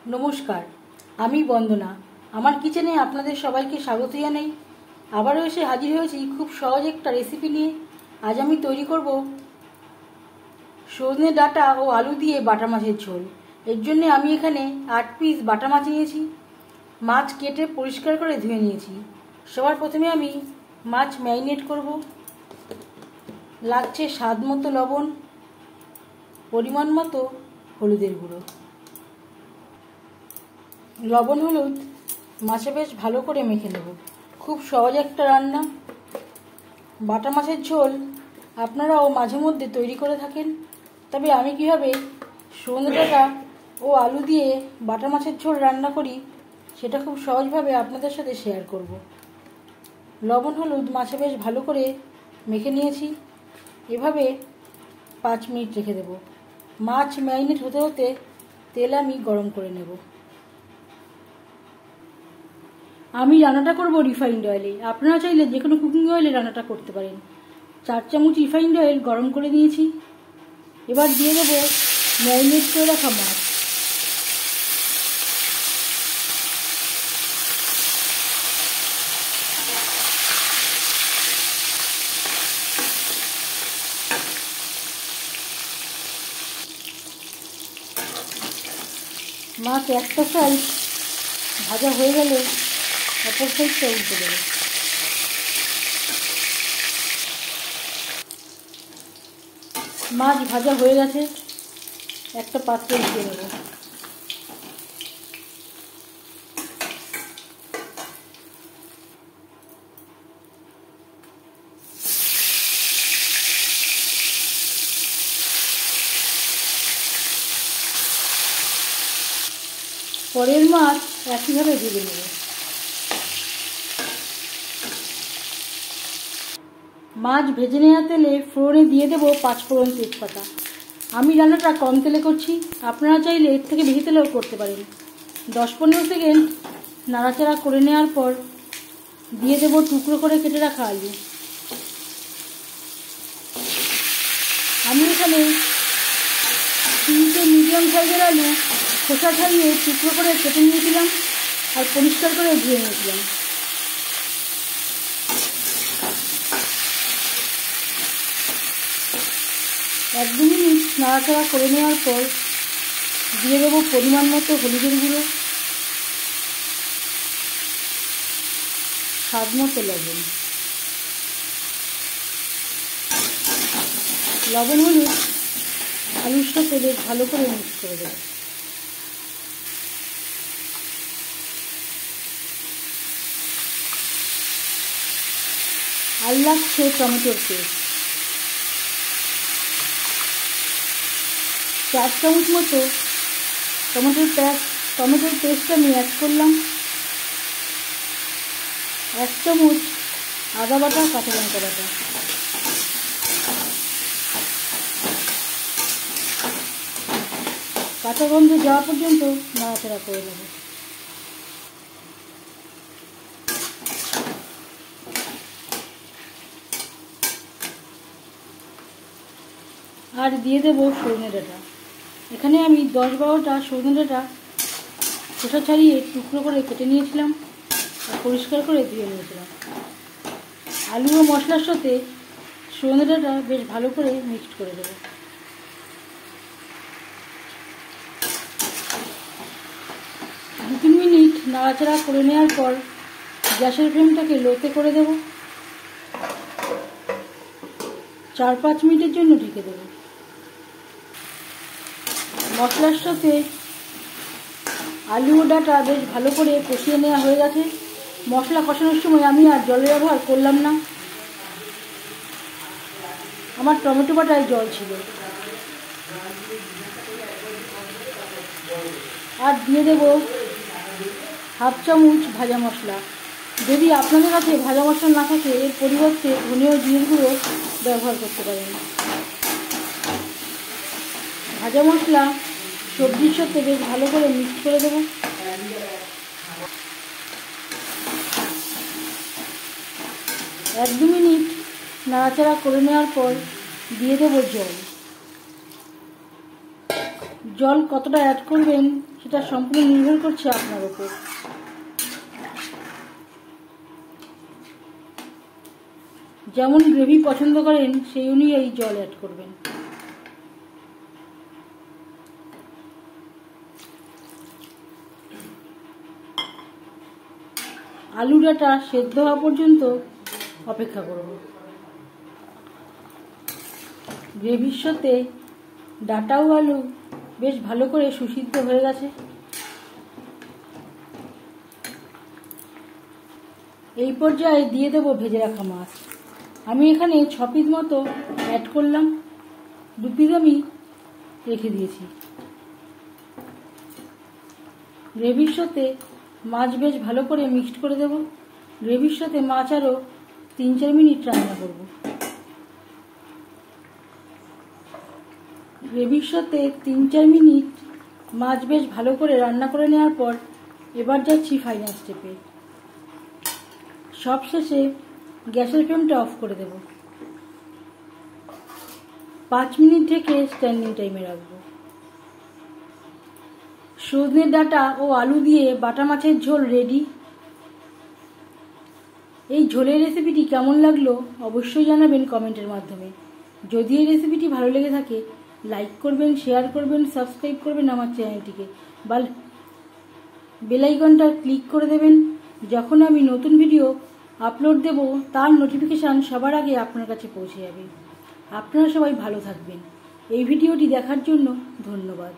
নমস্কার, আমি বন্দনা। আমার কিচেনে আপনাদের সবাইকে স্বাগত জানাই। আবারও এসে হাজির হয়েছি খুব সহজ একটা রেসিপি নিয়ে। আজ আমি তৈরি করব সজনে ডাঁটা ও আলু দিয়ে বাটা মাছের ঝোল। এর জন্য আমি এখানে 8 পিস বাটা মাছ নিয়েছি। মাছ কেটে পরিষ্কার করে ধুয়ে নিয়েছি। সবার প্রথমে আমি মাছ ম্যারিনেট করব। লাগছে স্বাদ মতো লবণ, পরিমাণ মতো হলুদের গুঁড়ো। লবণ হলুদ মাছে বেশ ভালো করে মেখে নেব। খুব সহজ একটা রান্না। বাটা মাছের ঝোল আপনারাও মাঝে মধ্যে তৈরি করে থাকেন, তবে আমি কিভাবে সজনে ডাঁটা ও আলু দিয়ে বাটা মাছের ঝোল রান্না করি সেটা খুব সহজভাবে আপনাদের সাথে শেয়ার করব। লবণ হলুদ মাছে বেশ ভালো করে মেখে নিয়েছি। এভাবে 5 মিনিট রেখে দেব। মাছ ম্যারিনেট হতে হতে তেল আমি গরম করে নেব। আমি রান্নাটা করব রিফাইন্ড অয়েলে। আপনারা চাইলে যে কোনো কুকিং অয়েলে রান্নাটা করতে পারেন। 4 চামচ রিফাইন্ড অয়েল গরম করে নিয়েছি। এবার দিয়ে দেবো ম্যারিনেট করে রাখা মাছ। মাছ একটা সাইড ভাজা হয়ে গেলে অপর সাইডটা উল্টে দেবো। মাছ ভাজা হয়ে গেছে, একটা পাত্রে দিয়ে নেব। পরের মাছ একইভাবে ভেজে নেব। মাছ ভেজে নেওয়া তেলে ফোড়নে দিয়ে দেবো 5 ফোড়ন তেজপাতা। আমি রান্নাটা কম তেলে করছি, আপনারা চাইলে এর থেকে বেশি তেলেও করতে পারেন। 10-15 সেকেন্ড নাড়াচাড়া করে নেওয়ার পর দিয়ে দেবো টুকরো করে কেটে রাখা আলু। আমি এখানে 3টে মিডিয়াম সাইজের আলু খোসা ছাড়িয়ে টুকরো করে কেটে নিয়েছিলাম আর পরিষ্কার করে ধুয়ে নিয়েছিলাম। এক দু মিনিট নাড়াচাড়া করে নেওয়ার পর দিয়ে দেবো পরিমাণ মতো হলুদের গুঁড়ো, স্বাদ মতো লবণ। লবণ হলুদ আলুর সাথে বেশ ভালো করে মিক্স করে দেবো। আর লাগছে টমেটোর পেস্ট। 4 চামচ মতো টমেটোর পেস্ট আমি অ্যাড করলাম। 1 চামচ আদা বাটা, কাঁচা লঙ্কা বাটা। কাঁচা গন্ধ যাওয়া পর্যন্ত নাড়াচাড়া করে নেব। আর দিয়ে দেবো সজনে ডাঁটা। এখানে আমি 10-12টা সজনে ডাঁটা খোসা ছাড়িয়ে টুকরো করে কেটে নিয়েছিলাম আর পরিষ্কার করে ধুয়ে নিয়েছিলাম। আলু ও মশলার সাথে সজনে ডাঁটা বেশ ভালো করে মিক্সড করে দেবো। দু 3 মিনিট নাড়াচাড়া করে নেওয়ার পর গ্যাসের ফ্লেমটাকে লোতে করে দেব। 4-5 মিনিটের জন্য ঢেকে দেবো। মশলার সাথে আলু ও ডাঁটা বেশ ভালো করে কষিয়ে নেওয়া হয়ে গেছে। মশলা কষানোর সময় আমি আর জলের ব্যবহার করলাম না, আমার টমেটো বাটায় জল ছিল। আর দিয়ে দেবো 1/2 চামচ ভাজা মশলা। যদি আপনাদের কাছে ভাজা মশলা না থাকে এর পরিবর্তে ধনে ও জিরের গুঁড়ো ব্যবহার করতে পারেন। ভাজা মশলা সবজির সাথে বেশ ভালো করে মিক্স করে দেব। এক দু মিনিট নাড়াচাড়া করে নেওয়ার পর দিয়ে দেব জল। জল কতটা অ্যাড করবেন সেটা সম্পূর্ণ নির্ভর করছে আপনার উপর। যেমন গ্রেভি পছন্দ করেন সেই অনুযায়ী জল অ্যাড করবেন। আলু ডাঁটা সেদ্ধ হওয়া পর্যন্ত অপেক্ষা করব। গ্রেভির সাথে ডাঁটা ও আলু বেশ ভালো করে সুসিদ্ধ হয়ে গেছে। এই পর্যায়ে দিয়ে দেব ভেজে রাখা মাছ। আমি এখানে 6 পিস মতো অ্যাড করলাম, 2 পিস আমি রেখে দিয়েছি। গ্রেভির সাথে মাছ বেশ ভালো করে মিক্সড করে দেব। গ্রেভির সাথে মাছ আরও 3-4 মিনিট রান্না করব। গ্রেভির সাথে 3-4 মিনিট মাছ বেশ ভালো করে রান্না করে নেওয়ার পর এবার যাচ্ছি ফাইনাল স্টেপে। সবশেষে গ্যাসের ফ্লেমটা অফ করে দেব। 5 মিনিট ঢেকে স্ট্যান্ডিং টাইমে রাখবো। সজনে ডাঁটা ও আলু দিয়ে বাটা মাছের ঝোল রেডি। এই ঝোলের রেসিপিটি কেমন লাগলো অবশ্যই জানাবেন কমেন্টের মাধ্যমে। যদি এই রেসিপিটি ভালো লেগে থাকে লাইক করবেন, শেয়ার করবেন, সাবস্ক্রাইব করবেন আমার চ্যানেলটিকে, বেল আইকনটা ক্লিক করে দেবেন। যখন আমি নতুন ভিডিও আপলোড দেব তার নোটিফিকেশান সবার আগে আপনার কাছে পৌঁছে যাবে। আপনারা সবাই ভালো থাকবেন। এই ভিডিওটি দেখার জন্য ধন্যবাদ।